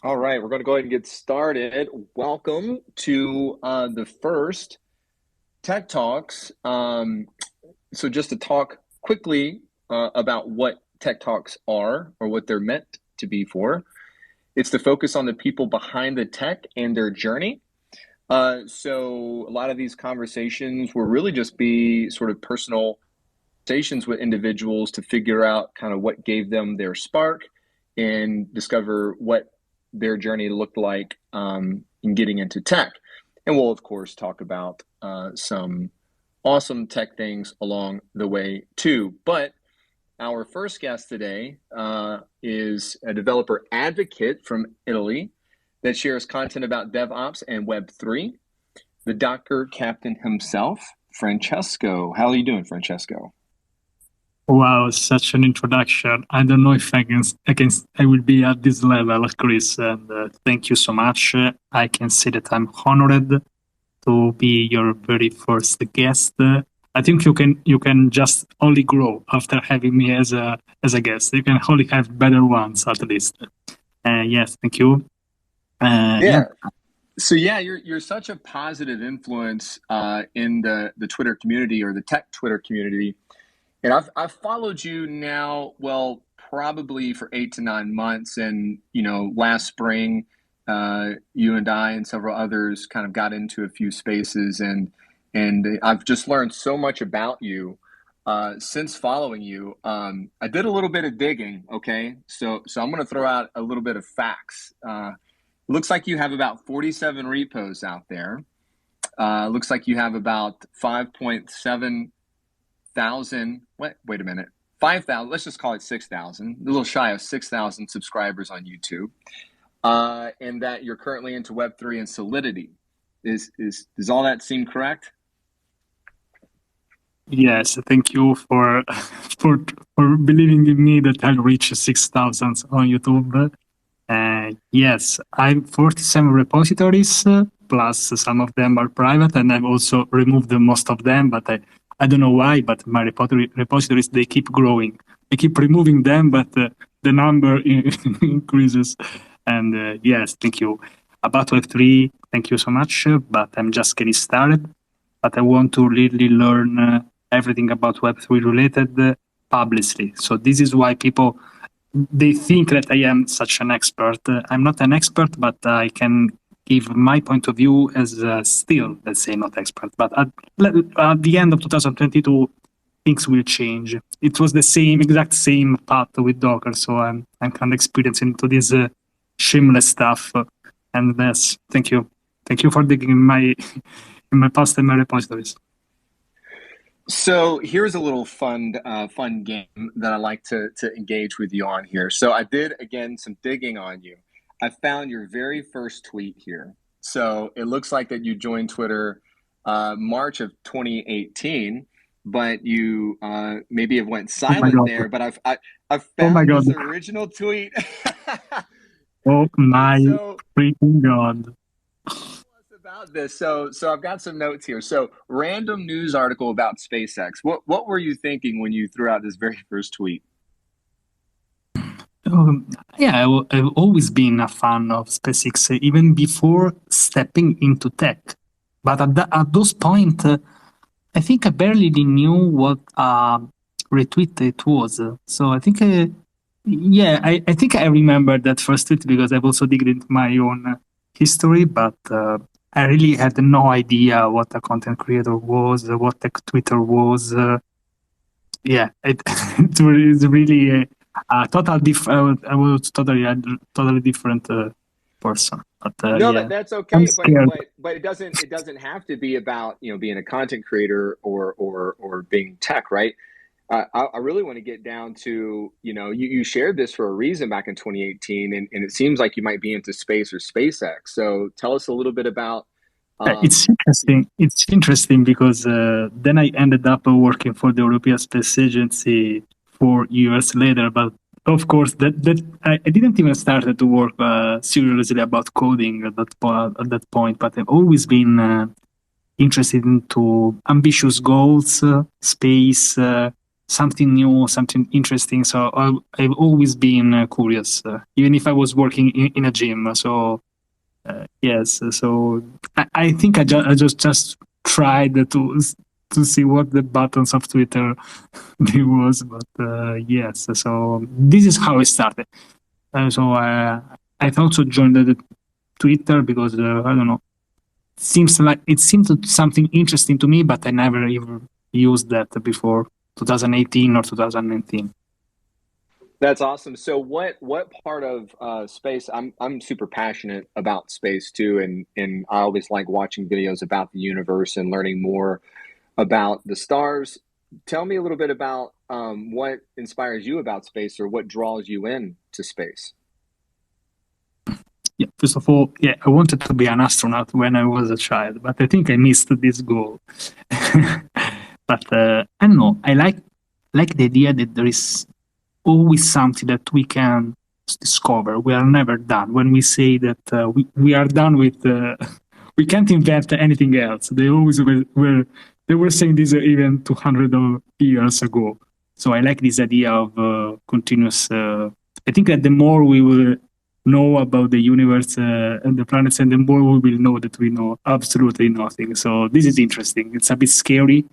All right, we're going to go ahead and get started. Welcome to the first Tech Talks. So, just to talk quickly about what Tech Talks are or what they're meant to be for, it's to focus on the people behind the tech and their journey. So, a lot of these conversations will really just be sort of personal conversations with individuals to figure out kind of what gave them their spark and discover what their journey looked like in getting into tech. And we'll, of course, talk about some awesome tech things along the way, too. But our first guest today is a developer advocate from Italy that shares content about DevOps and Web3, the Docker captain himself, Francesco. How are you doing, Francesco? Wow, such an introduction. I don't know if I will be at this level, Chris, and thank you so much. I can say that I'm honored to be your very first guest. I think you can just only grow after having me as a guest. You can only have better ones at least. Yes, thank you. Yeah. Yeah. So yeah, you're such a positive influence in the Twitter community or the tech Twitter community. And I've followed you now, well, probably for 8 to 9 months. And last spring, you and I and several others kind of got into a few spaces, and I've just learned so much about you since following you. I did a little bit of digging. Okay, so I'm going to throw out a little bit of facts. Looks like you have about 47 repos out there. Looks like you have about 5.7 thousand. Wait a minute. 5,000. Let's just call it 6,000. A little shy of 6,000 subscribers on YouTube, and that you're currently into Web3 and Solidity. Does all that seem correct? Yes, thank you for for for believing in me that I'll reach 6,000 on YouTube. Yes, I'm 47 repositories, plus some of them are private, and I've also removed most of them, but I don't know why, but my repositories, they keep growing. I keep removing them, but the number increases. And yes, thank you. About Web3, thank you so much, but I'm just getting started. But I want to really learn everything about Web3 related publicly. So this is why people they think that I am such an expert. I'm not an expert, but I can give my point of view as still, let's say, not expert. But at the end of 2022, things will change. It was the exact same path with Docker, so I'm kind of experienced into this shameless stuff. And yes, thank you for digging in my past and my repositories. So here's a little fun game that I like to engage with you on here. So I did again some digging on you. I found your very first tweet here. So it looks like that you joined Twitter March of 2018, but you maybe have went Oh my silent god! there. But I've Oh my found god! this original tweet. Oh And my so freaking god! about this. So I've got some notes here. So random news article about SpaceX. What were you thinking when you threw out this very first tweet? Um, yeah, I've always been a fan of SpaceX, even before stepping into tech. But at those point, I think I barely knew what retweet it was. So I think, yeah, I think I remember that first tweet because I've also digged into my own history, but I really had no idea what a content creator was, what tech Twitter was. Yeah, it was really a total different. I was totally different person. But No, yeah, that's I'm okay, but scared. but it doesn't have to be about being a content creator or being tech, right? I really want to get down to you shared this for a reason back in 2018, and it seems like you might be into space or SpaceX. So tell us a little bit about It's you know. interesting. It's interesting because then I ended up working for the European Space Agency 4 years later. But of course, that I didn't even start to work seriously about coding at that point. But I've always been interested into ambitious goals, space. something new, something interesting. So I've always been curious, even if I was working in a gym. So yes, so I think I just tried to see what the buttons of Twitter there was, but yes. So this is how I started. So I also joined the Twitter because I don't know. It seems something interesting to me, but I never even used that before 2018 or 2019. That's awesome. So what part of space? I'm super passionate about space too, and I always like watching videos about the universe and learning more about the stars. Tell me a little bit about what inspires you about space, or what draws you in to space. Yeah, first of all, yeah, I wanted to be an astronaut when I was a child, but I think I missed this goal. But I don't know. I like the idea that there is always something that we can discover. We are never done. When we say that we are done with, we can't invent anything else. They always they were saying this even 200 years ago. So I like this idea of continuous. I think that the more we will know about the universe and the planets, and the more we will know that we know absolutely nothing. So this is interesting. It's a bit scary,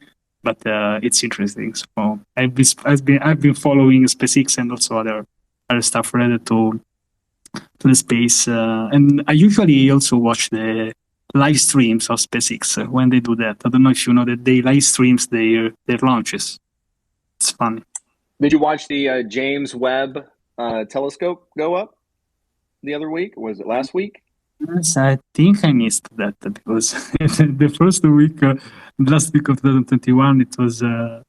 but it's interesting. So I've been following SpaceX and also other stuff related to the space, and I usually also watch the live streams of SpaceX when they do that. I don't know if you know that they live streams their launches. It's funny. Did you watch the James Webb telescope go up the other week? Was it last week? Yes, I think I missed that because the first week, last week of 2021, it was a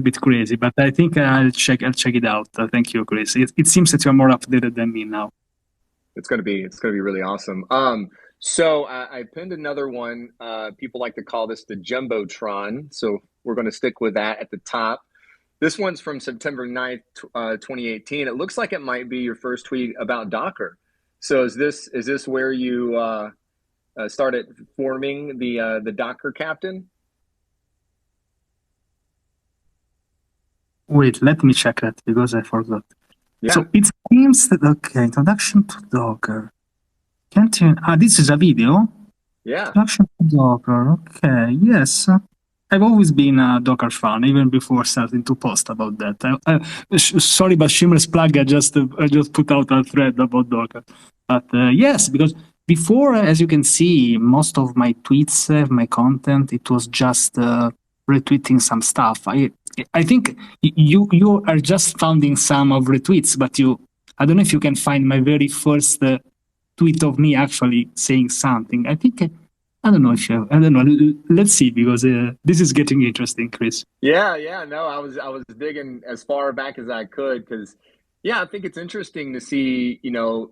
bit crazy. But I think I'll check it out. Thank you, Chris. It seems that you're more updated than me now. It's gonna be really awesome. So I pinned another one. People like to call this the Jumbotron. So we're going to stick with that at the top. This one's from September 9th, 2018. It looks like it might be your first tweet about Docker. So is this where you started forming the Docker captain? Wait, let me check that because I forgot. Yeah. So it seems that, okay, introduction to Docker. Can't you? This is a video? Yeah. Introduction to Docker. Okay, yes. I've always been a Docker fan, even before starting to post about that. Sorry, but shameless plug. I just put out a thread about Docker. But yes, because before, as you can see, most of my tweets, my content, it was just retweeting some stuff. I think you are just finding some of retweets, but I don't know if you can find my very first tweet of me actually saying something. I think. I don't know if you. I don't know. Let's see, because this is getting interesting, Chris. Yeah. No, I was digging as far back as I could because, yeah, I think it's interesting to see,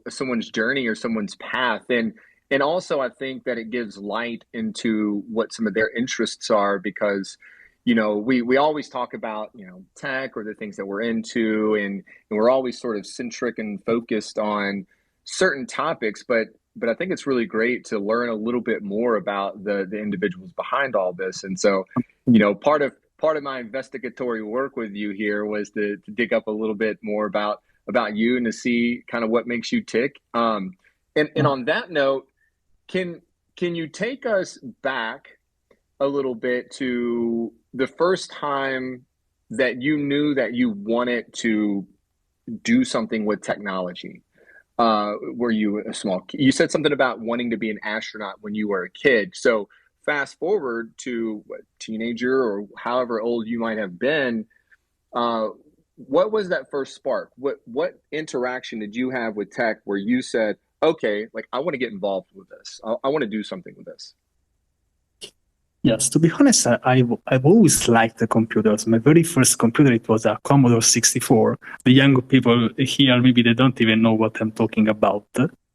someone's journey or someone's path, and also I think that it gives light into what some of their interests are because, we always talk about tech or the things that we're into, and we're always sort of centric and focused on certain topics, but I think it's really great to learn a little bit more about the individuals behind all this. And so, part of my investigatory work with you here was to dig up a little bit more about you and to see kind of what makes you tick. And on that note, can you take us back a little bit to the first time that you knew that you wanted to do something with technology? Were you a small kid? You said something about wanting to be an astronaut when you were a kid. So fast forward to teenager or however old you might have been. What was that first spark? What interaction did you have with tech where you said, okay, like I want to get involved with this. I want to do something with this. Yes, to be honest, I've always liked the computers. My very first computer, it was a Commodore 64. The young people here, maybe they don't even know what I'm talking about.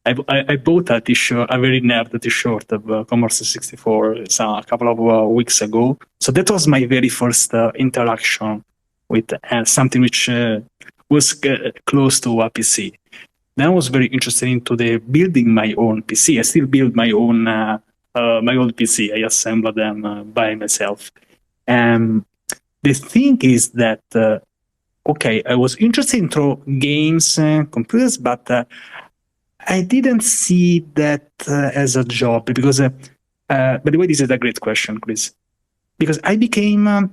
I bought a t-shirt, a very nerd t-shirt of Commodore 64 a couple of weeks ago. So that was my very first interaction with something which was close to a PC. Then I was very interested into the building my own PC. I still build my own my old PC. I assembled them by myself. the thing is that, okay, I was interested in games and computers, but I didn't see that as a job because, by the way, this is a great question, Chris, because I became a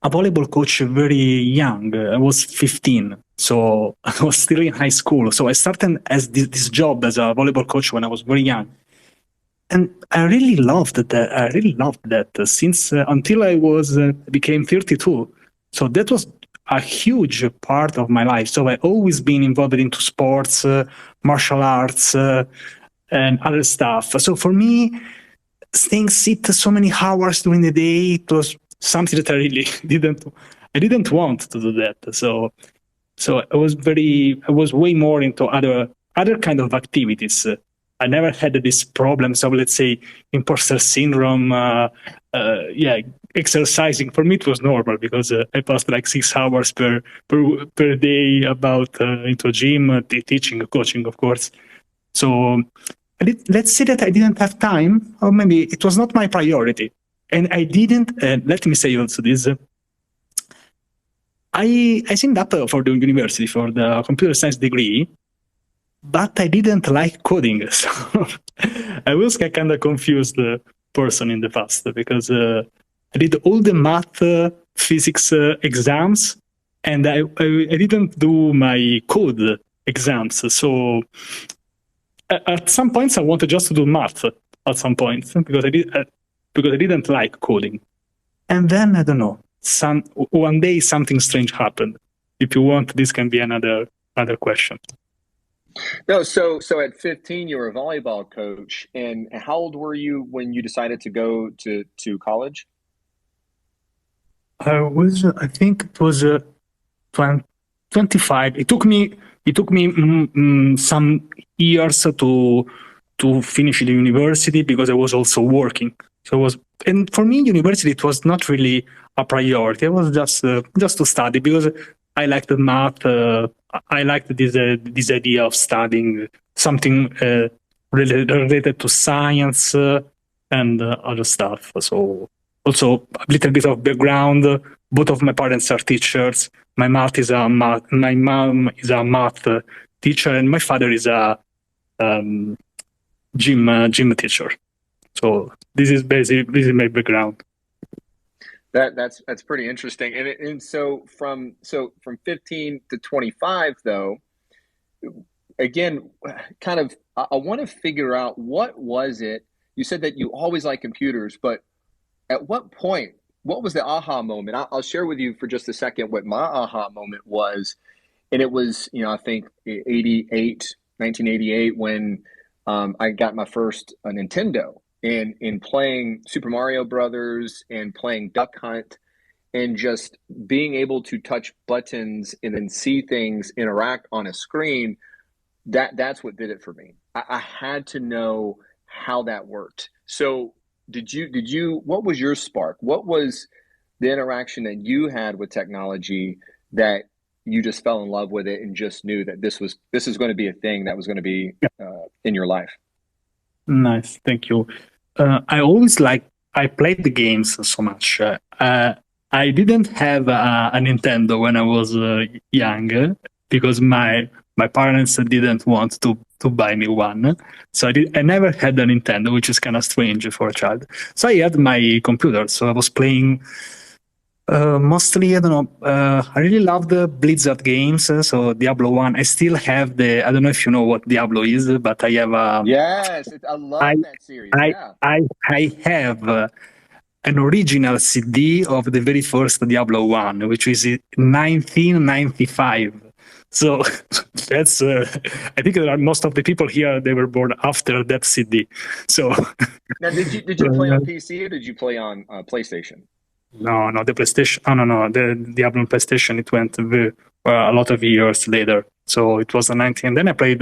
volleyball coach very young. I was 15, so I was still in high school. So I started as this job as a volleyball coach when I was very young. And I really loved that. I really loved that since until I was became 32. So that was a huge part of my life. So I always been involved into sports, martial arts, and other stuff. So for me, staying sit so many hours during the day, it was something that I really didn't want to do that. So I was way more into other kind of activities. I never had these problems of, let's say, imposter syndrome. Exercising for me it was normal because I passed like 6 hours per day about into a gym, teaching, coaching, of course. So let's say that I didn't have time, or maybe it was not my priority, and I didn't. Let me say also this. I signed up for the university for the computer science degree, but I didn't like coding. So I was a kind of confused person in the past because I did all the math, physics exams, and I didn't do my code exams. So at some points I wanted just to do math at some point because I didn't like coding. And then I don't know. One day something strange happened. If you want, this can be another question. No, so at 15 you were a volleyball coach, and how old were you when you decided to go to college? I think it was 25. It took me some years to finish the university because I was also working. And for me, university it was not really a priority. It was just to study because I liked the math. I liked this idea of studying something related to science and other stuff. So also a little bit of background. Both of my parents are teachers. My mom is a math teacher, and my father is a gym teacher. So this is my background. That's pretty interesting. And so from 15 to 25 though, again, kind of I want to figure out what was it. You said that you always liked computers, but at what point, what was the aha moment? I'll share with you for just a second what my aha moment was. And it was, I think 1988, when I got my first Nintendo, and in playing Super Mario Brothers and playing Duck Hunt and just being able to touch buttons and then see things interact on a screen, that's what did it for me. I had to know how that worked. So did you what was your spark? What was the interaction that you had with technology that you just fell in love with it and just knew that this is going to be a thing that was going to be in your life? Nice, thank you. I played the games so much. I didn't have a Nintendo when I was young because my parents didn't want to buy me one. So I never had a Nintendo, which is kind of strange for a child. So I had my computer. So I was playing mostly, I don't know, I really love the Blizzard games. So Diablo 1, I still have I don't know if you know what Diablo is, but I have Yes, I love that series. I have an original CD of the very first Diablo 1, which is 1995. So that's, I think that most of the people here, they were born after that CD. So now, did you play on PC or did you play on PlayStation? No, the PlayStation. Oh, no, the Diablo on PlayStation. It went a lot of years later. So it was a 19. Then I played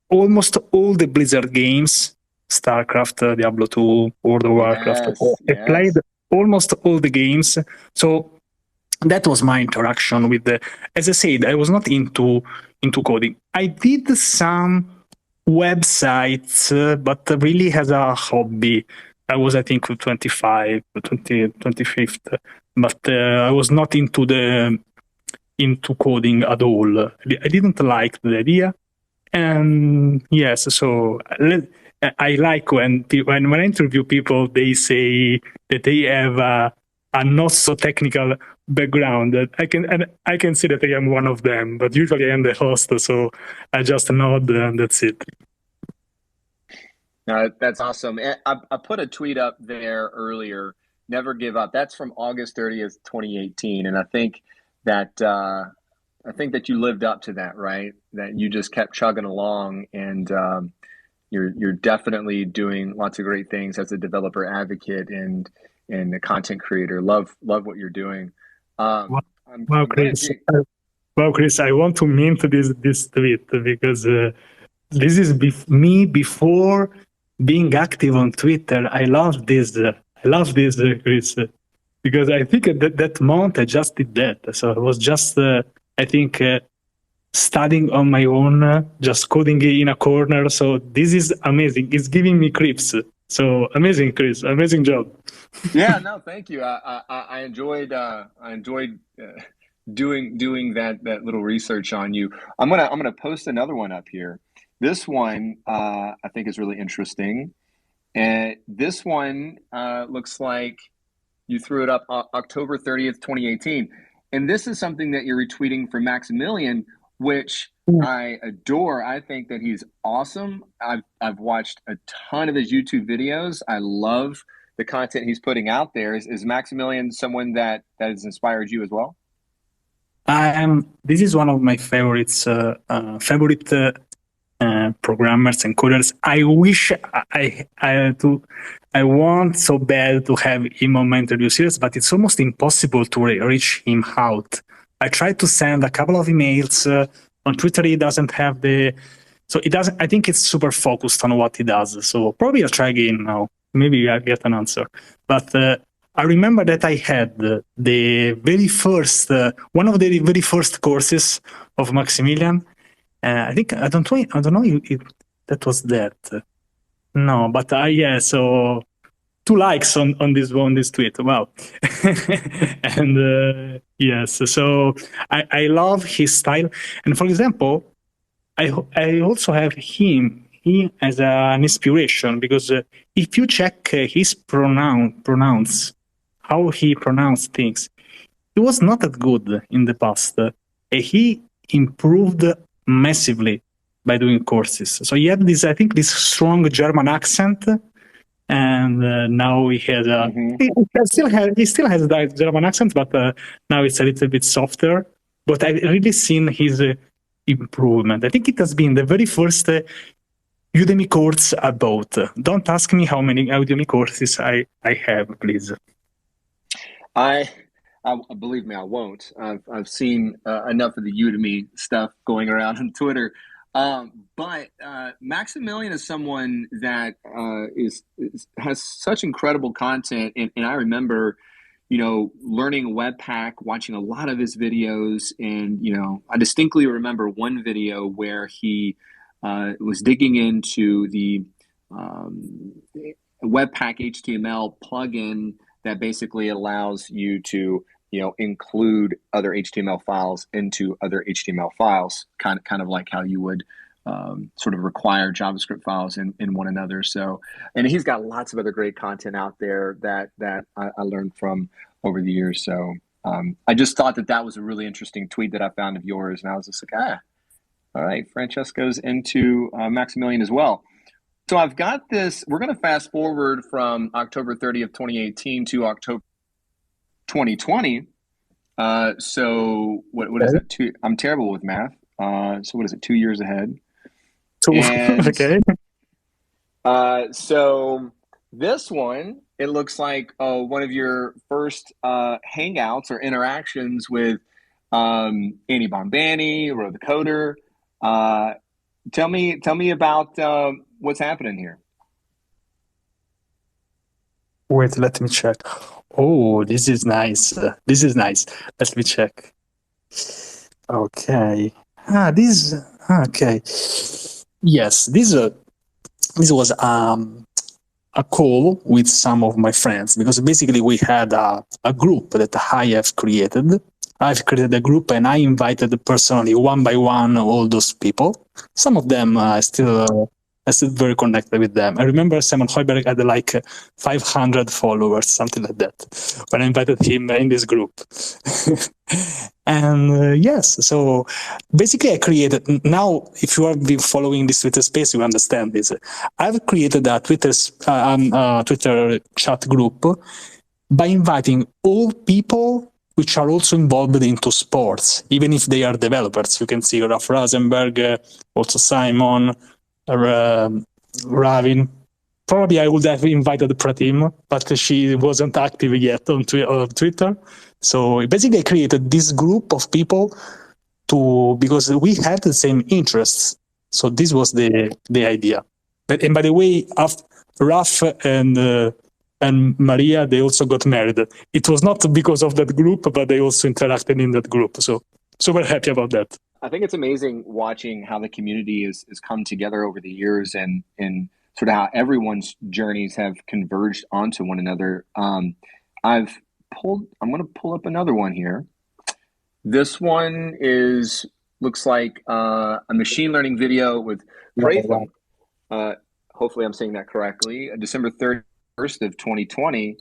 almost all the Blizzard games: StarCraft, Diablo 2, World of Warcraft. I played almost all the games. So that was my interaction with as I said, I was not into coding. I did some websites, but really as a hobby. I was, I think, 25, 25th. but I was not into coding at all. I didn't like the idea. And yes, so I like when I interview people, they say that they have a not so technical background. I can see that I am one of them, but usually I am the host, so I just nod and that's it. That's awesome. I put a tweet up there earlier. Never give up. That's from August 30th, 2018, and I think that you lived up to that, right? That you just kept chugging along, and you're definitely doing lots of great things as a developer advocate and a content creator. Love what you're doing. Wow, I'm gonna Chris. get. Wow, Chris, I want to mint this tweet because this is me before being active on Twitter. I love this. Chris, because I think at that month I just did that. So I was just, I think, studying on my own, just coding in a corner. So this is amazing. It's giving me creeps. So amazing, Chris. Amazing job. Yeah, no, thank you. I enjoyed doing that little research on you. I'm gonna post another one up here. This one I think is really interesting, and this one looks like you threw it up October 30th, 2018, and this is something that you're retweeting from Maximilian, which I adore. I think that he's awesome. I've watched a ton of his YouTube videos. I love the content he's putting out there. Is Maximilian someone that has inspired you as well? This is one of my favorites, programmers and coders. I wish I want so bad to have him on my interview series, but it's almost impossible to reach him out. I tried to send a couple of emails on Twitter. He doesn't have so it doesn't. I think it's super focused on what he does. So probably I'll try again now. Maybe I'll get an answer. But I remember that I had the very first one of the very first courses of Maximilian. I think I don't know if that was that. No, but yeah. So 2 likes on this tweet. Wow. And yes, so I love his style. And for example, I also have he as an inspiration because if you check his pronounce how he pronounced things, he was not that good in the past. He improved massively by doing courses. So he had this, I think, this strong German accent, and now he has he still has that German accent, but now it's a little bit softer. But I've really seen his improvement. I think it has been the very first Udemy course I bought. Don't ask me how many Udemy courses I have, please. I believe me, I won't. I've seen enough of the Udemy stuff going around on Twitter. But Maximilian is someone that has such incredible content, and I remember, learning Webpack, watching a lot of his videos, and I distinctly remember one video where he was digging into the Webpack HTML plugin that basically allows you to include other HTML files into other HTML files, kind of like how you would sort of require JavaScript files in one another. So, and he's got lots of other great content out there that I learned from over the years. So I just thought that was a really interesting tweet that I found of yours, and I was just like, all right, Francesco's into Maximilian as well. So I've got this. We're going to fast forward from October 30th, 2018 to October 2020. So what is that? I'm terrible with math. So what is it? 2 years ahead. And, okay. So this one, it looks like one of your first hangouts or interactions with Annie Bombani, Ro the Coder. Tell me about what's happening here. Wait, let me check. Oh, this is nice. Let me check. Okay. Okay. Yes, this was a call with some of my friends, because basically we had a group that I have created. I've created a group and I invited personally one by one all those people. Some of them I still very connected with them. I remember Simon Hoiberg had like 500 followers, something like that, when I invited him in this group. And yes, so basically I created, now if you have been following this Twitter space, you understand this. I've created a Twitter chat group by inviting all people which are also involved into sports, even if they are developers. You can see Ralph Rosenberg, also Simon, Ravin. Probably I would have invited Pratim, but she wasn't active yet on Twitter. So basically I created this group of people because we had the same interests. So this was the idea. And by the way, Raf and Maria, they also got married. It was not because of that group, but they also interacted in that group. So super happy about that. I think it's amazing watching how the community is come together over the years and sort of how everyone's journeys have converged onto one another. I'm going to pull up another one here. This one looks like a machine learning video with Pratham. Hopefully I'm saying that correctly. December 31st of 2020.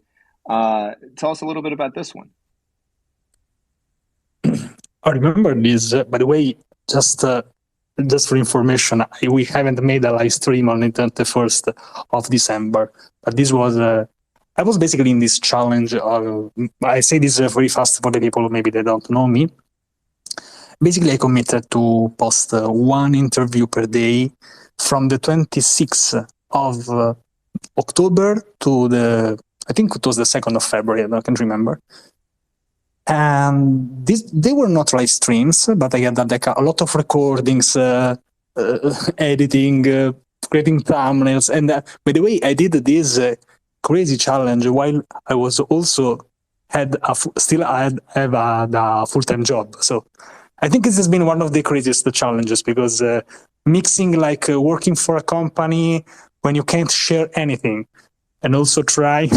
Tell us a little bit about this one. I remember this, by the way, just for information, we haven't made a live stream on the 21st of December, but this was, I was basically in this challenge of, I say this very fast for the people maybe they don't know me. Basically, I committed to post one interview per day from the 26th of October to I think it was the 2nd of February, I can't remember. And they were not live streams, but I had like a lot of recordings, editing, creating thumbnails. And by the way, I did this crazy challenge while I was also have a full-time job. So I think this has been one of the craziest challenges, because mixing like working for a company when you can't share anything, and also try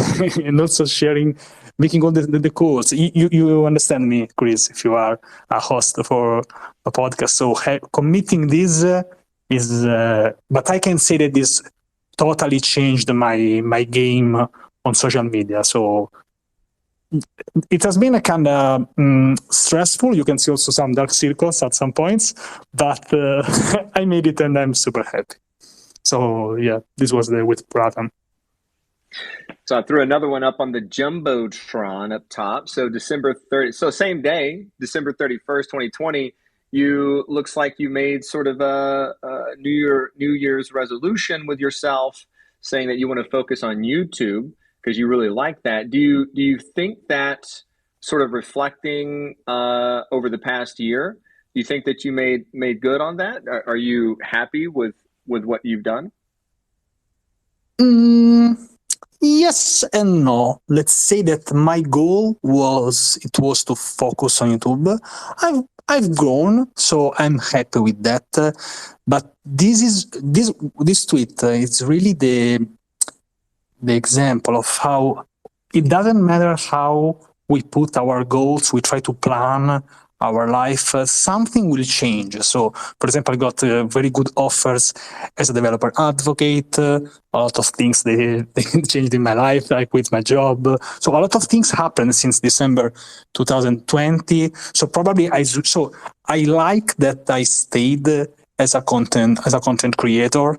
and also sharing, making all the calls. You understand me, Chris, if you are a host for a podcast. So committing this is, but I can say that this totally changed my game on social media. So it has been a kind of stressful. You can see also some dark circles at some points, but I made it and I'm super happy. So yeah, this was with Pratham. So I threw another one up on the Jumbotron up top. So December 30th, so same day, December 31st, 2020, looks like you made sort of a New Year's resolution with yourself, saying that you want to focus on YouTube because you really like that. Do you think that sort of reflecting over the past year, do you think that you made good on that? Are you happy with what you've done? Yes and no. Let's say that my goal was to focus on YouTube. I've grown, so I'm happy with that. But this tweet is really the example of how it doesn't matter how we put our goals, we try to plan our life, something will change. So, for example, I got very good offers as a developer advocate. A lot of things they changed in my life. I quit my job. So a lot of things happened since December 2020. So probably I like that I stayed as a content creator.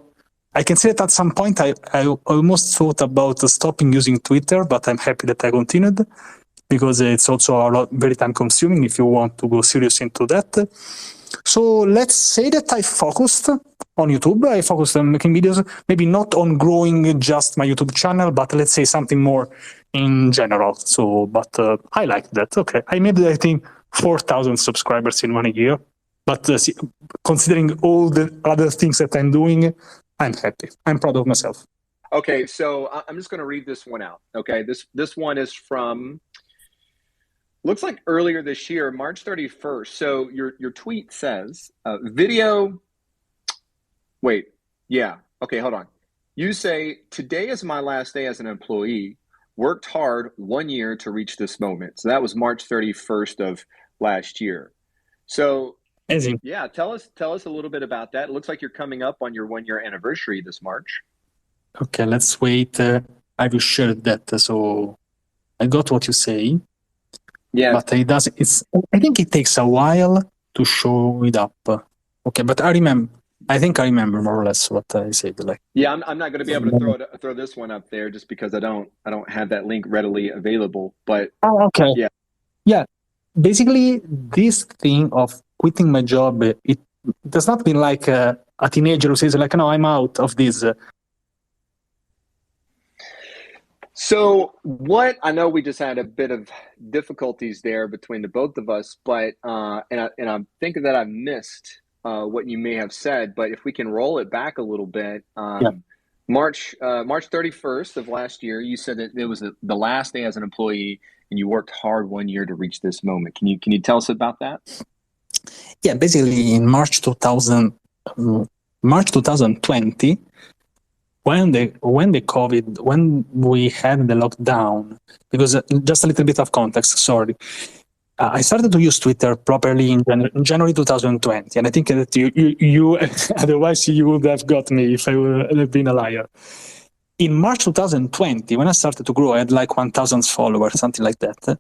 I can say that at some point I almost thought about stopping using Twitter, but I'm happy that I continued, because it's also very time consuming if you want to go serious into that. So let's say that I focused on YouTube. I focused on making videos, maybe not on growing just my YouTube channel, but let's say something more in general. So, but I like that. Okay, I made, I think, 4,000 subscribers in 1 year. But considering all the other things that I'm doing, I'm happy. I'm proud of myself. Okay, so I'm just going to read this one out. Okay, this one is from, looks like earlier this year, March 31st. So your tweet says, video. Wait, yeah. Okay, hold on. You say, today is my last day as an employee. Worked hard 1 year to reach this moment. So that was March 31st of last year. So Amazing. yeah, tell us a little bit about that. It looks like you're coming up on your 1 year anniversary this March. Okay, let's wait. I will share that. So I got what you say, Yeah. but it does. I think it takes a while to show it up. Okay, but I think I remember more or less what I said. Like, yeah, I'm not going to be able to throw this one up there just because I don't have that link readily available. But okay, yeah. Basically, this thing of quitting my job, it does not mean like a teenager who says like, "No, I'm out of this." So what I know we just had a bit of difficulties there between the both of us, but and I'm thinking that I missed what you may have said, but if we can roll it back a little bit, March 31st of last year, you said that it was the last day as an employee, and you worked hard 1 year to reach this moment. Can you tell us about that? Yeah, basically in March 2020, when we had the lockdown, because just a little bit of context, sorry. I started to use Twitter properly in January 2020, and I think that you otherwise you would have got me if I would have been a liar. In March 2020, when I started to grow, I had like 1,000 followers, something like that.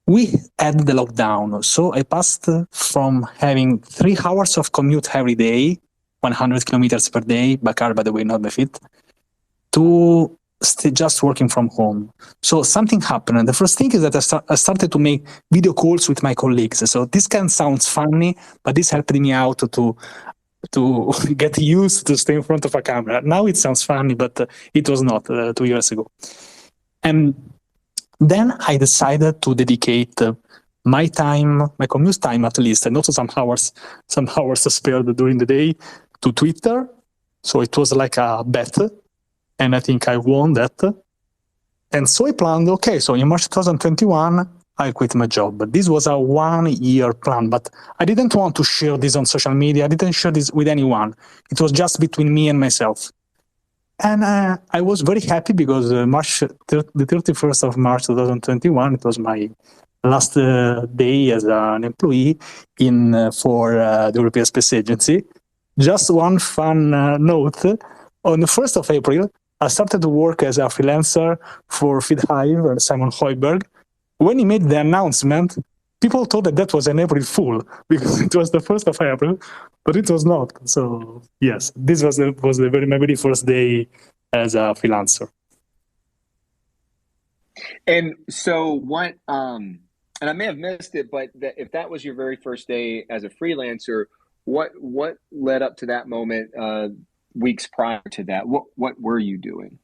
We had the lockdown, so I passed from having 3 hours of commute every day, 100 kilometers per day, by car, by the way, not by feet, to just working from home. So something happened. And the first thing is that I started to make video calls with my colleagues. So this can sound funny, but this helped me out to get used to stay in front of a camera. Now it sounds funny, but it was not 2 years ago. And then I decided to dedicate my time, my commute time at least, and also some hours spared during the day to Twitter. So it was like a bet. And I think I won that. And so I planned, okay, so in March 2021, I quit my job. But this was a 1-year plan, but I didn't want to share this on social media. I didn't share this with anyone. It was just between me and myself. And I was very happy because the 31st of March 2021, it was my last day as an employee for the European Space Agency. Just one fun note, on the 1st of April, I started to work as a freelancer for FeedHive and Simon Hoiberg. When he made the announcement, people thought that was an April Fool because it was the 1st of April, but it was not. So yes, this was my very first day as a freelancer. And so what? And I may have missed it, but if that was your very first day as a freelancer, what led up to that moment? Weeks prior to that, what were you doing?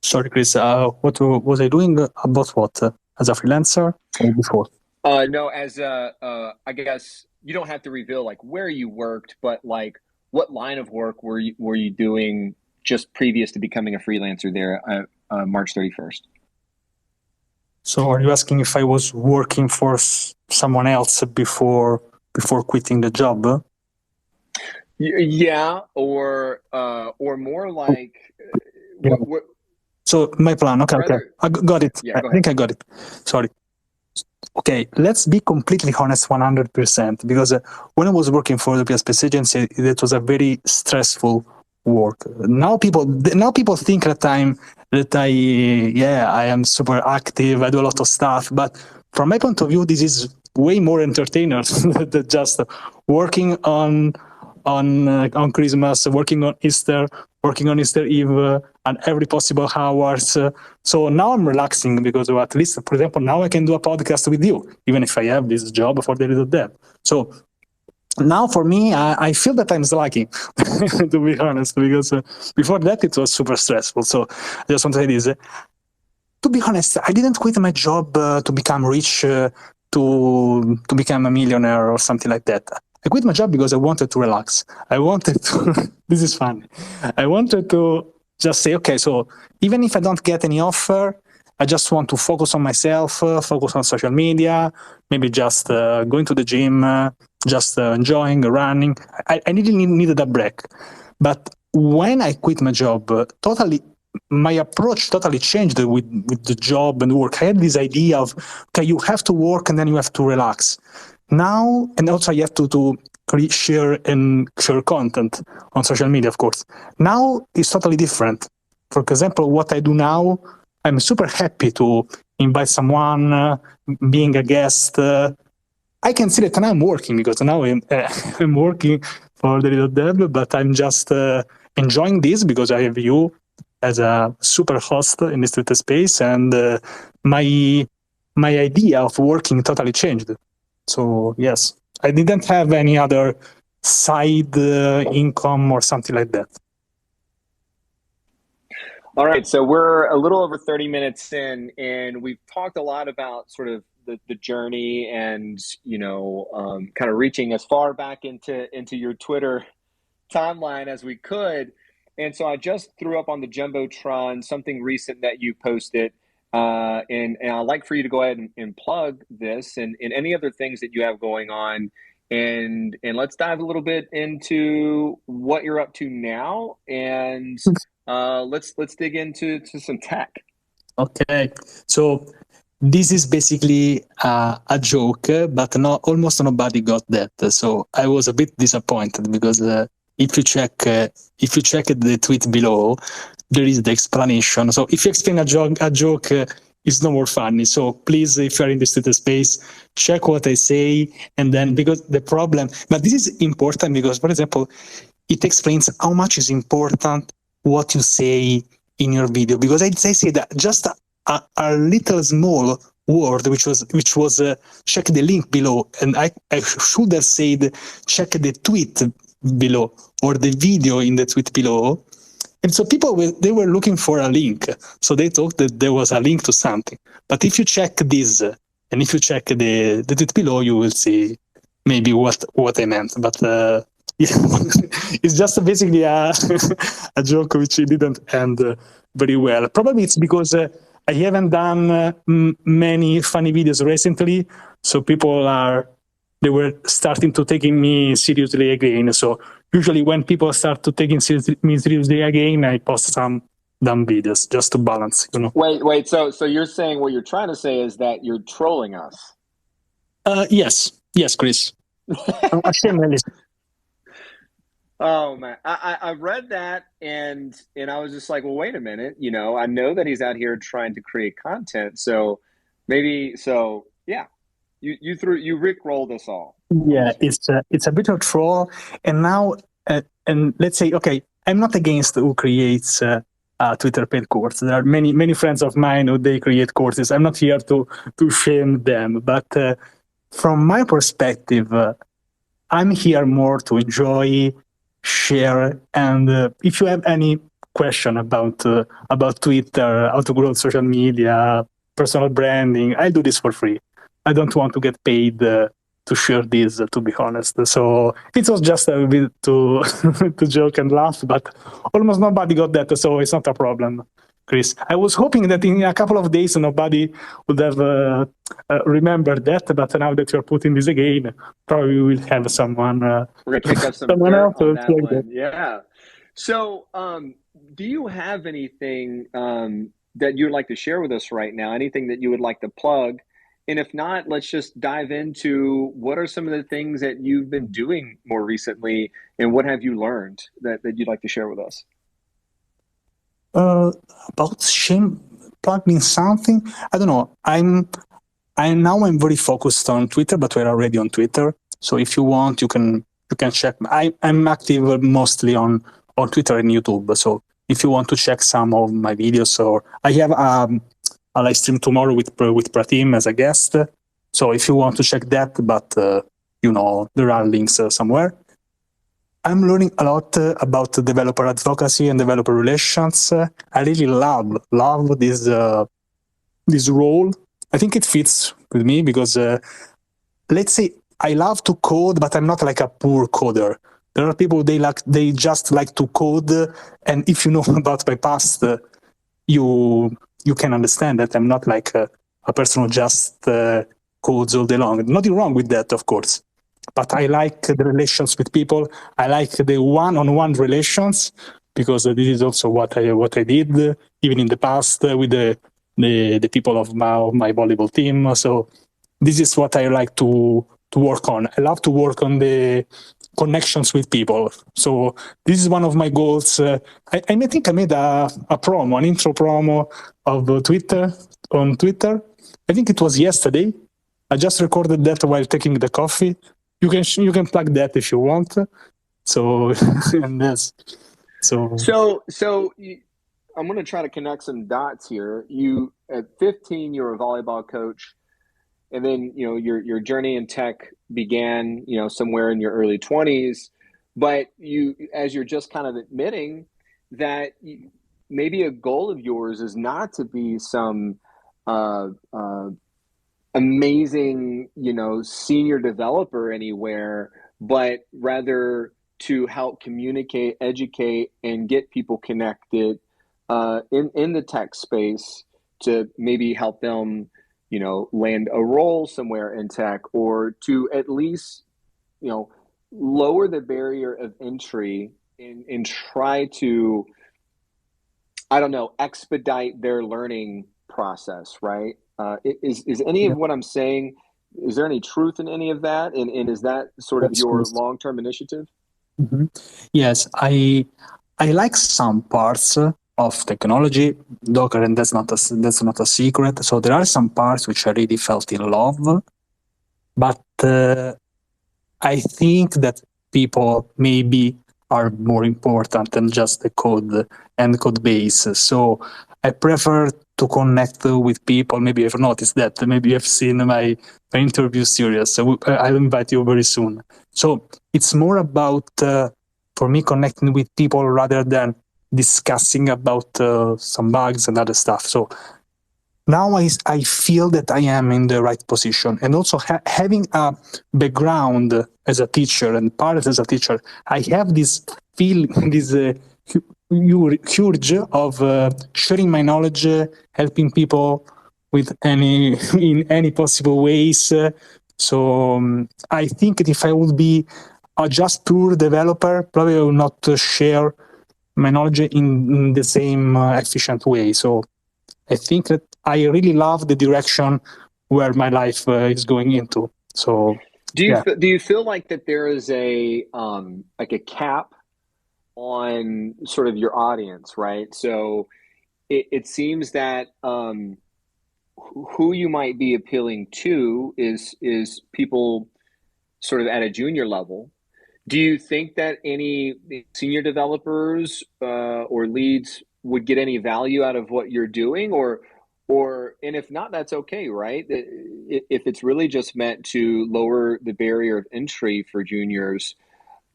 Sorry, Chris. What was I doing? About what? As a freelancer or before? No, as I guess you don't have to reveal like where you worked, but like what line of work were you doing just previous to becoming a freelancer there March 31st? So are you asking if I was working for someone else before quitting the job? Yeah, or more like what So my plan, okay, I got it. Yeah, I think I got it. Sorry. Okay, let's be completely honest 100%, because when I was working for the Space Agency, it was a very stressful work. Now people think that I am super active, I do a lot of stuff, but from my point of view, this is way more entertaining than just working on Christmas, working on Easter Eve, and every possible hours. So now I'm relaxing because at least, for example, now I can do a podcast with you, even if I have this job for the little dev. So now for me, I feel that I'm slacking, to be honest, because before that it was super stressful. So I just want to say this. To be honest, I didn't quit my job to become rich, to become a millionaire or something like that. I quit my job because I wanted to relax. I wanted to, this is fun. I wanted to just say, okay, so even if I don't get any offer, I just want to focus on myself, focus on social media, maybe just going to the gym, just enjoying, running. I really needed a break. But when I quit my job, my approach totally changed with the job and work. I had this idea of, okay, you have to work and then you have to relax. Now, and also you have to share content on social media, of course. Now it's totally different. For example, what I do now, I'm super happy to invite someone, being a guest. I can see that I'm working because now I'm working for the little dev, but I'm just enjoying this because I have you as a super host in this Twitter space, and my idea of working totally changed. So yes, I didn't have any other side income or something like that. All right, so we're a little over 30 minutes in, and we've talked a lot about sort of the journey and, kind of reaching as far back into your Twitter timeline as we could. And so I just threw up on the Jumbotron something recent that you posted. And I'd like for you to go ahead and plug this and any other things that you have going on. And let's dive a little bit into what you're up to now. And let's dig into some tech. Okay, so this is basically a joke, but almost nobody got that. So I was a bit disappointed because if you check the tweet below, there is the explanation. So if you explain a joke, it's no more funny. So please, if you're in the Twitter space, check what I say, and then because the problem. But this is important because, for example, it explains how much is important what you say in your video. Because I say that just a little small word, which was check the link below, and I should have said check the tweet below or the video in the tweet below. And so people they were looking for a link, so they thought that there was a link to something. But if you check this and if you check the tweet below, you will see maybe what I meant. But it's just basically a joke which didn't end very well. Probably it's because I haven't done many funny videos recently, so they were starting to taking me seriously again. So usually when people start to taking me seriously again, I post some dumb videos just to balance, Wait. So you're saying what you're trying to say is that you're trolling us? Yes, Chris. Shameless. Oh man, I read that and I was just like, well, wait a minute. I know that he's out here trying to create content, so maybe yeah. You rickrolled us all. Yeah, it's a bit of troll, and now and let's say, okay, I'm not against who creates Twitter paid course. There are many friends of mine who they create courses. I'm not here to shame them, but from my perspective, I'm here more to enjoy, share, and if you have any question about Twitter, how to grow social media, personal branding, I'll do this for free. I don't want to get paid to share this, to be honest. So it was just a bit to joke and laugh, but almost nobody got that, so it's not a problem, Chris. I was hoping that in a couple of days nobody would have remembered that, but now that you're putting this again, probably we will have someone. We're gonna pick up someone else on that one. Yeah. So, do you have anything that you'd like to share with us right now? Anything that you would like to plug? And if not, let's just dive into what are some of the things that you've been doing more recently, and what have you learned that you'd like to share with us? About plugging something, I don't know. I'm very focused on Twitter, but we're already on Twitter. So if you want, you can check. I'm active mostly on Twitter and YouTube. So if you want to check some of my videos, or I have a live stream tomorrow with Pratim as a guest. So if you want to check that, but there are links somewhere. I'm learning a lot about developer advocacy and developer relations. I really love this role. I think it fits with me because let's say I love to code, but I'm not like a poor coder. There are people they just like to code, and if you know about my past, you can understand that I'm not like a person who just codes all day long. Nothing wrong with that, of course. But I like the relations with people. I like the one-on-one relations. because this is also what I did even in the past with the people of my volleyball team. So this is what I like to work on. I love to work on the connections with people. So this is one of my goals. I think I made a promo, an intro promo of Twitter on Twitter. I think it was yesterday. I just recorded that while taking the coffee. You can plug that if you want. So and that's I'm going to try to connect some dots here. You at 15, you were a volleyball coach, and then your journey in tech began somewhere in your early 20s. But as you're just kind of admitting that maybe a goal of yours is not to be some amazing senior developer anywhere, but rather to help communicate, educate, and get people connected in the tech space to maybe help them, land a role somewhere in tech, or to at least, lower the barrier of entry and try to, I don't know, expedite their learning process, right? Is any of what I'm saying, is there any truth in any of that? And is that sort of your long-term initiative? Mm-hmm. Yes, I like some parts of technology, Docker, and that's not a secret. So there are some parts which I really felt in love, but I think that people maybe are more important than just the code and code base. So I prefer to connect with people. Maybe you've noticed that. Maybe you've seen my interview series. So I'll invite you very soon. So it's more about, for me, connecting with people rather than discussing about some bugs and other stuff. So now I feel that I am in the right position. And also having a background as a teacher and part as a teacher, I have this feeling, this urge of sharing my knowledge, helping people in any possible ways. So I think that if I would be a just pure developer, probably I will not share my knowledge in the same efficient way. So I think that I really love the direction where my life is going into. So, do you feel like that there is a cap on sort of your audience, right? So it seems that who you might be appealing to is people sort of at a junior level. Do you think that any senior developers or leads would get any value out of what you're doing, and if not, that's okay, right? If it's really just meant to lower the barrier of entry for juniors,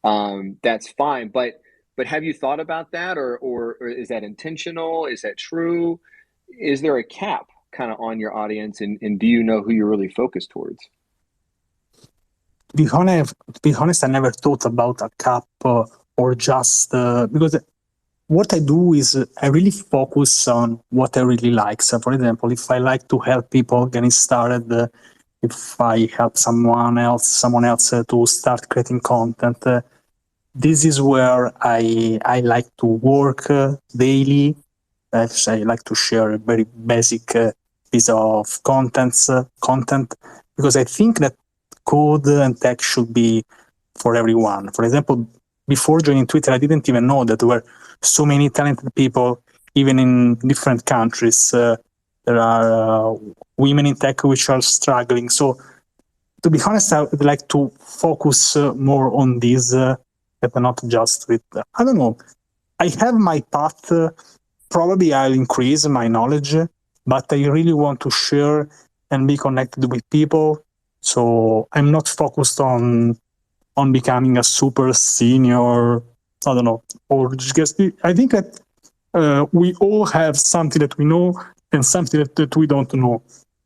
that's fine. But have you thought about that, or is that intentional? Is that true? Is there a cap kind of on your audience, and do you know who you're really focused towards? To be honest, I never thought about a cap or just because what I do is I really focus on what I really like. So, for example, if I like to help people getting started, if I help someone else to start creating content, this is where I like to work daily. I like to share a very basic piece of content because I think that code and tech should be for everyone. For example, before joining Twitter, I didn't even know that there were so many talented people, even in different countries. There are women in tech which are struggling. So, to be honest, I would like to focus more on this, but not just with, I don't know. I have my path. Probably I'll increase my knowledge, but I really want to share and be connected with people. So I'm not focused on becoming a super senior, I don't know, or just, I think that we all have something that we know and something that we don't know.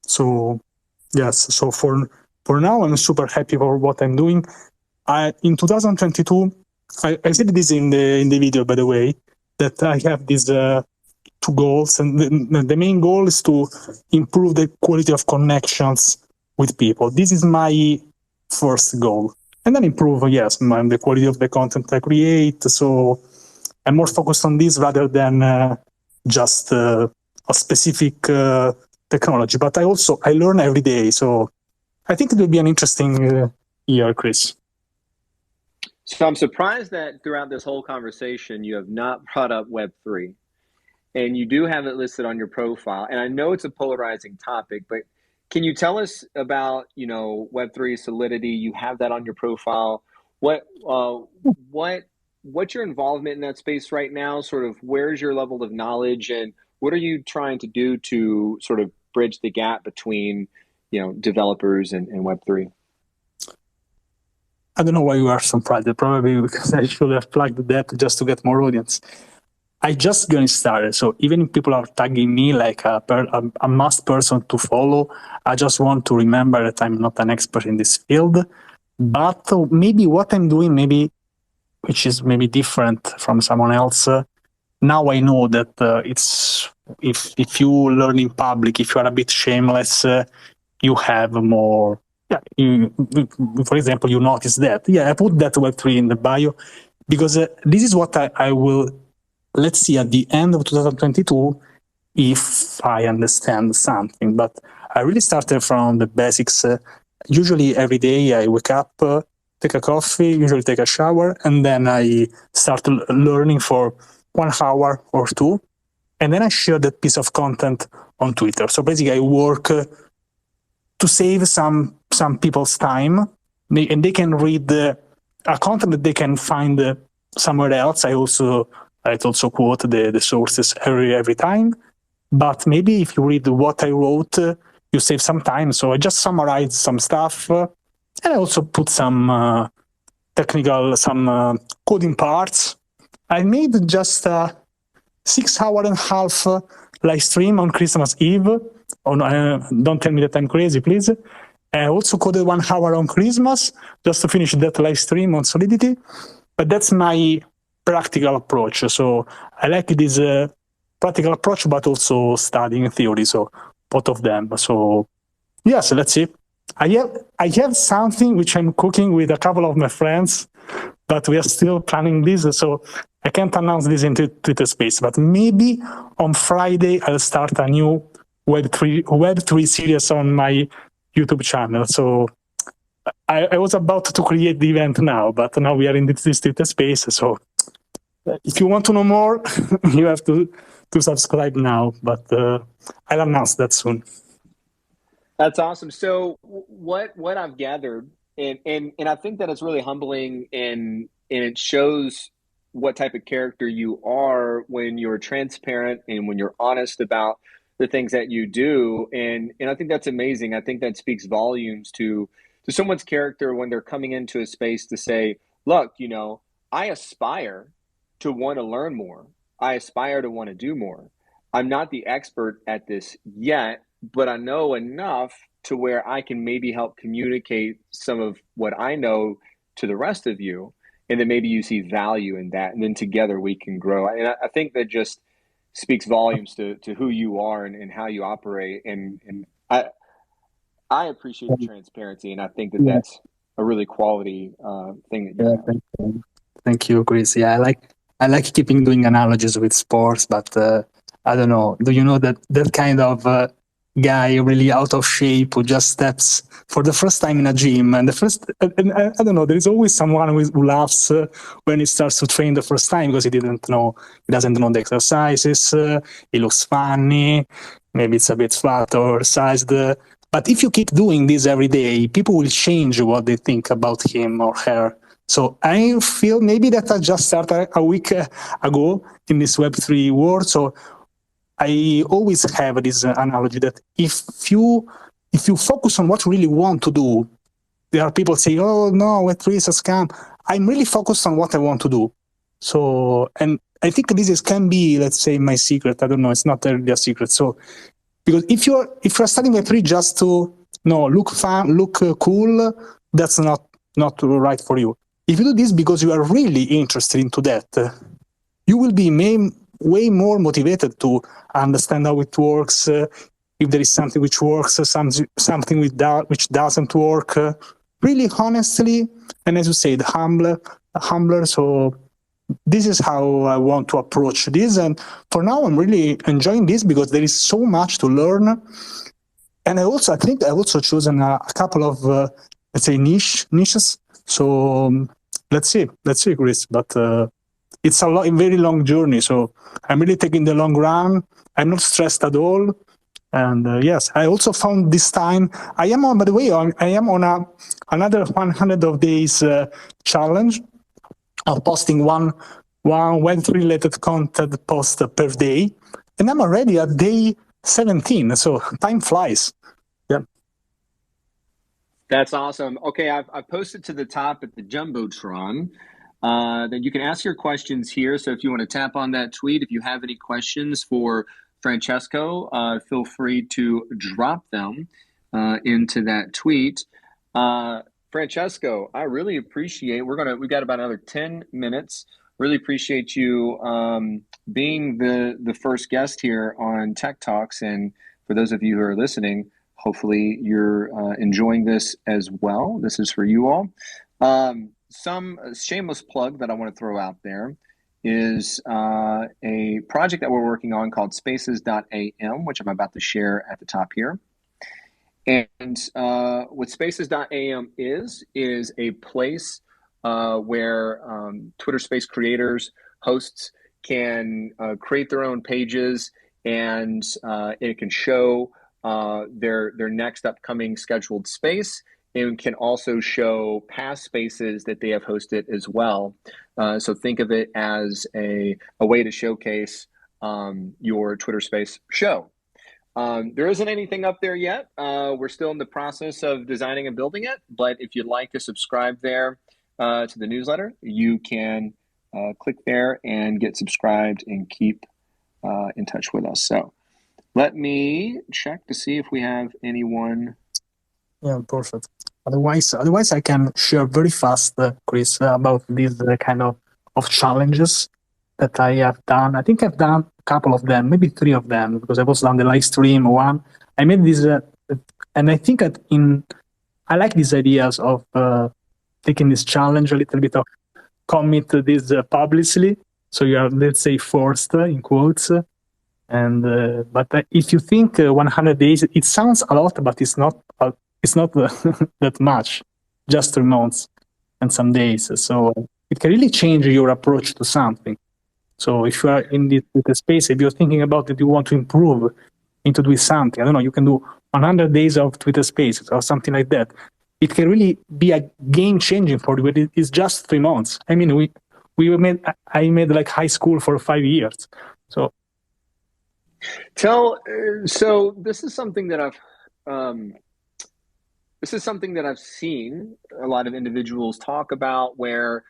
So yes, so for now, I'm super happy for what I'm doing. In 2022, I said this in the video, by the way, that I have these two goals, and the main goal is to improve the quality of connections with people. This is my first goal, and then improve, yes, the quality of the content I create. So I'm more focused on this rather than just a specific technology. But I learn every day, so I think it will be an interesting year, Chris. So I'm surprised that throughout this whole conversation, you have not brought up Web3. And you do have it listed on your profile. And I know it's a polarizing topic, but can you tell us about, Web3 Solidity? You have that on your profile. What's your involvement in that space right now? Sort of where's your level of knowledge, and what are you trying to do to sort of bridge the gap between, developers and Web3? I don't know why you are so proud. Probably because I should have plugged that just to get more audience. I just getting started, so even if people are tagging me like a must person to follow, I just want to remember that I'm not an expert in this field. But maybe what I'm doing, which is maybe different from someone else. Now I know that it's if you learn in public, if you are a bit shameless, you have more. Yeah, for example, you notice that. Yeah, I put that Web3 in the bio because this is what I will. Let's see at the end of 2022 if I understand something. But I really started from the basics. Usually every day I wake up, take a coffee, usually take a shower, and then I start learning for 1 hour or 2. And then I share that piece of content on Twitter. So basically I work to save some people's time, and they can read a content that they can find somewhere else. I also quote the sources every time. But maybe if you read what I wrote, you save some time. So I just summarize some stuff, and I also put some coding parts. I made just a 6.5 hour live stream on Christmas Eve. Don't tell me that I'm crazy, please. I also coded 1 hour on Christmas just to finish that live stream on Solidity. But that's my practical approach. So I like this practical approach, but also studying theory. So both of them. So yes, let's see. I have something which I'm cooking with a couple of my friends, but we are still planning this. So I can't announce this in Twitter space, but maybe on Friday I'll start a new Web3 series on my YouTube channel. So I was about to create the event now, but now we are in this Twitter space. So if you want to know more, you have to subscribe now, but I'll announce that soon. That's awesome. So what I've gathered, and I think that it's really humbling, and it shows what type of character you are when you're transparent and when you're honest about the things that you do. And I think that's amazing. I think that speaks volumes to someone's character when they're coming into a space to say, look, I aspire to want to learn more. I aspire to want to do more. I'm not the expert at this yet, but I know enough to where I can maybe help communicate some of what I know to the rest of you. And then maybe you see value in that. And then together we can grow. And I think that just speaks volumes to who you are and how you operate. And I appreciate the transparency. And I think that that's a really quality thing that you have. Thank you, Chris. Yeah, I like keeping doing analogies with sports, but I don't know. Do you know that kind of guy really out of shape who just steps for the first time in a gym, and I don't know, there is always someone who laughs when he starts to train the first time because he doesn't know the exercises, he looks funny, maybe it's a bit fat or sized. But if you keep doing this every day, people will change what they think about him or her. So I feel maybe that I just started a week ago in this Web3 world. So I always have this analogy that if you focus on what you really want to do, there are people saying, "Oh no, Web3 is a scam." I'm really focused on what I want to do. So, and I think this can be, let's say, my secret. I don't know. It's not really a secret. So, because if you're studying Web3 just to look fun, look cool, that's not right for you. If you do this because you are really interested into that, you will be way more motivated to understand how it works, if there is something which works, something which doesn't work, really honestly, and as you said, humbler. So this is how I want to approach this. And for now, I'm really enjoying this because there is so much to learn. And I think I've also chosen a couple of, let's say, niches. So let's see, Chris. But it's a very long journey. So I'm really taking the long run. I'm not stressed at all. And yes, I also found this time, I am on another 100 of days challenge of posting one Web3 related content post per day. And I'm already at day 17. So time flies. Yeah. That's awesome. Okay, I've posted to the top at the Jumbotron. Then you can ask your questions here. So if you want to tap on that tweet, if you have any questions for Francesco, feel free to drop them into that tweet. Francesco, I really appreciate. We've got about another 10 minutes. Really appreciate you being the first guest here on Tech Talks. And for those of you who are listening, hopefully you're enjoying this as well. This is for you all. Some shameless plug that I want to throw out there is a project that we're working on called spaces.am, which I'm about to share at the top here. And what spaces.am is a place where Twitter Space creators, hosts can create their own pages, and it can show their next upcoming scheduled space, and can also show past spaces that they have hosted as well. So think of it as a way to showcase your Twitter Space show. There isn't anything up there yet. We're still in the process of designing and building it, but if you'd like to subscribe there to the newsletter, you can click there and get subscribed and keep in touch with us. So let me check to see if we have anyone. Yeah, perfect. Otherwise, I can share very fast, Chris, about these kind of challenges that I have done. I think I've done a couple of them, maybe 3 of them, because I've also done the live stream one. I made this, and I think I like these ideas of taking this challenge a little bit of commit to this publicly. So you are, let's say, forced in quotes. And but if you think 100 days, it sounds a lot, but it's not. It's not that much, just 3 months and some days. So it can really change your approach to something. So if you are in the space, if you're thinking about that you want to improve into doing something, I don't know, you can do 100 days of Twitter Spaces or something like that. It can really be a game changing for you. It's just 3 months. I mean, I made like high school for 5 years. So So this is something that I've seen a lot of individuals talk about, where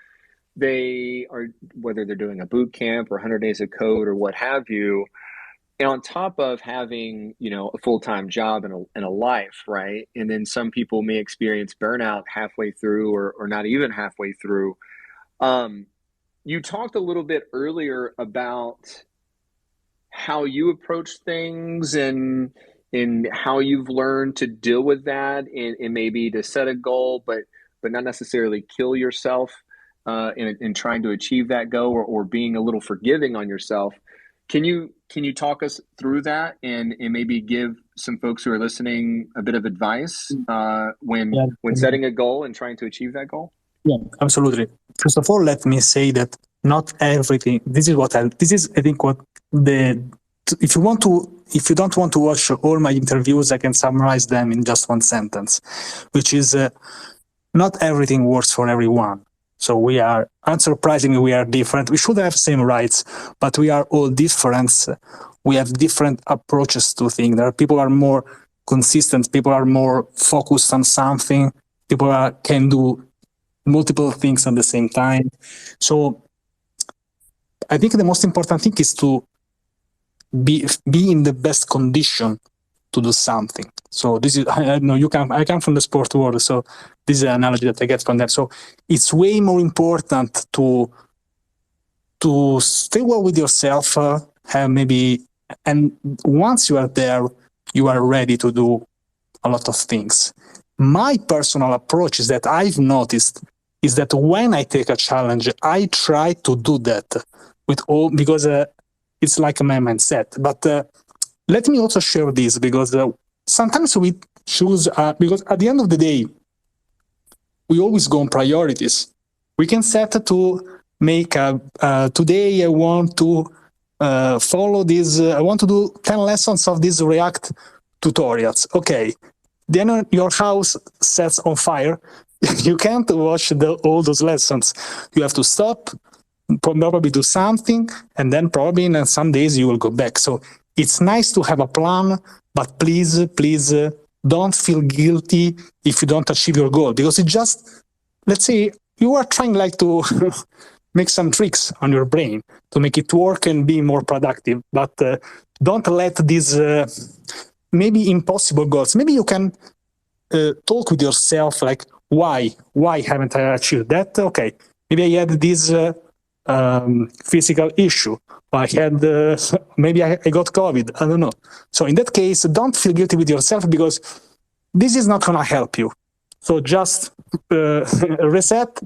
whether they're doing a boot camp or 100 days of code or what have you, and on top of having, a full-time job and a life, right? And then some people may experience burnout halfway through or not even halfway through. You talked a little bit earlier about how you approach things and how you've learned to deal with that, and maybe to set a goal, but not necessarily kill yourself in trying to achieve that goal, or being a little forgiving on yourself. Can you talk us through that and maybe give some folks who are listening a bit of advice when setting a goal and trying to achieve that goal? Yeah, absolutely. First of all, let me say that not everything. This is I think what if you don't want to watch all my interviews, I can summarize them in just one sentence, which is not everything works for everyone. So unsurprisingly, we are different. We should have same rights, but we are all different. We have different approaches to things. People are more consistent. People are more focused on something. People can do multiple things at the same time. So I think the most important thing is to be in the best condition to do something. So this is, I know I come from the sport world, so this is an analogy that I get from that. So it's way more important to stay well with yourself, and once you are there, you are ready to do a lot of things. My personal approach is that I've noticed is that when I take a challenge, I try to do that with all, because it's like my mindset. But let me also share this, because sometimes we choose, because at the end of the day, we always go on priorities. We can set to make today I want to follow this, I want to do 10 lessons of these React tutorials. Okay, then your house sets on fire. You can't watch all those lessons. You have to stop, probably do something, and then probably in some days you will go back. So it's nice to have a plan, but please don't feel guilty if you don't achieve your goal, because it just, let's say you are trying like to make some tricks on your brain to make it work and be more productive, but don't let these maybe impossible goals, maybe you can talk with yourself like, why haven't I achieved that? Okay, maybe I had this physical issue, I had maybe I got COVID, I don't know. So in that case, don't feel guilty with yourself, because this is not going to help you. So just reset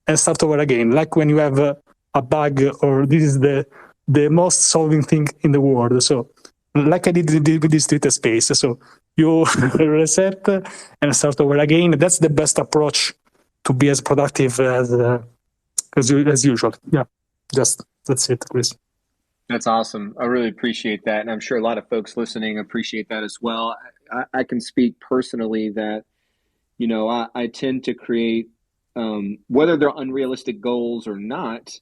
and start over again, like when you have a bug, or this is the most solving thing in the world. So like I did with this Twitter space, so you reset and start over again. That's the best approach to be as productive as usual. Yeah, just that's it, Chris. That's awesome. I really appreciate that. And I'm sure a lot of folks listening appreciate that as well. I can speak personally that, you know, I tend to create, whether they're unrealistic goals or not,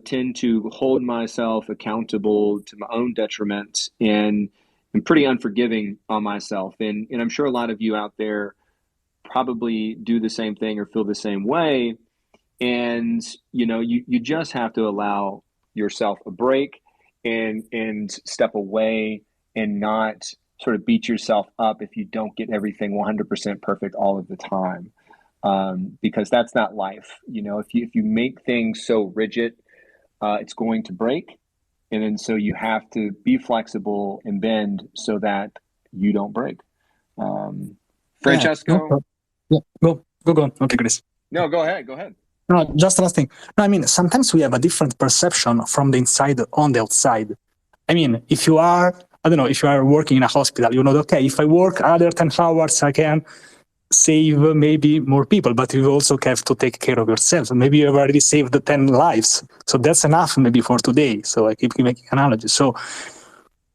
tend to hold myself accountable to my own detriment, and I'm pretty unforgiving on myself. And I'm sure a lot of you out there probably do the same thing or feel the same way. And, you know, you just have to allow yourself a break and step away and not sort of beat yourself up if you don't get everything 100% perfect all of the time. Because that's not life. You know, if you make things so rigid, it's going to break. And then so you have to be flexible and bend so that you don't break. Francesco? Yeah, go on. Okay, Chris. No, go ahead. No, just last thing. No, I mean, sometimes we have a different perception from the inside on the outside. I mean, if you are, I don't know, if you are working in a hospital, you know, okay, if I work other 10 hours, I can save maybe more people, but you also have to take care of yourself. Maybe you have already saved the 10 lives. So that's enough maybe for today. So I keep making analogies. So,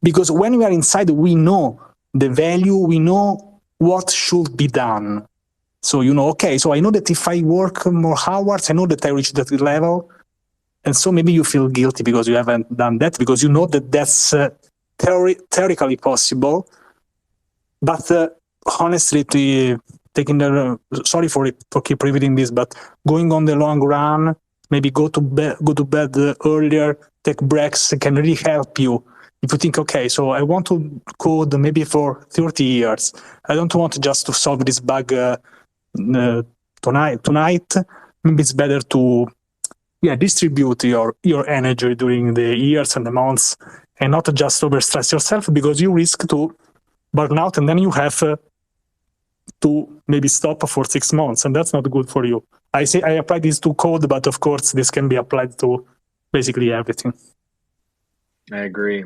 because when we are inside, we know the value, we know what should be done. So, you know, okay, so I know that if I work more hours, I know that I reach that level. And so maybe you feel guilty because you haven't done that, because you know that that's theoretically possible. But honestly, taking sorry for keep repeating this, but going on the long run, maybe go to bed earlier, take breaks can really help you. If you think, okay, so I want to code maybe for 30 years. I don't want just to solve this bug tonight. Maybe it's better to distribute your energy during the years and the months, and not just overstress yourself, because you risk to burn out, and then you have to maybe stop for 6 months, and that's not good for you. I apply this to code, but of course this can be applied to basically everything. I agree.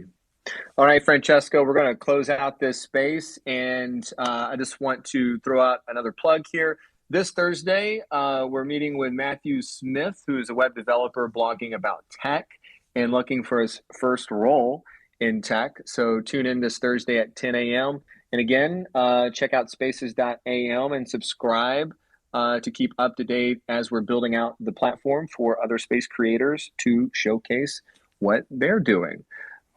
All right, Francesco, we're going to close out this space, and I just want to throw out another plug here. This Thursday, we're meeting with Matthew Smith, who is a web developer blogging about tech and looking for his first role in tech. So tune in this Thursday at 10 a.m. And again, check out spaces.am and subscribe to keep up to date as we're building out the platform for other space creators to showcase what they're doing.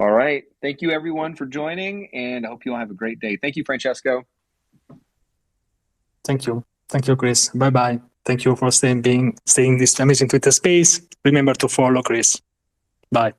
All right. Thank you, everyone, for joining, and I hope you all have a great day. Thank you, Francesco. Thank you. Thank you, Chris. Bye-bye. Thank you for staying this amazing Twitter space. Remember to follow Chris. Bye.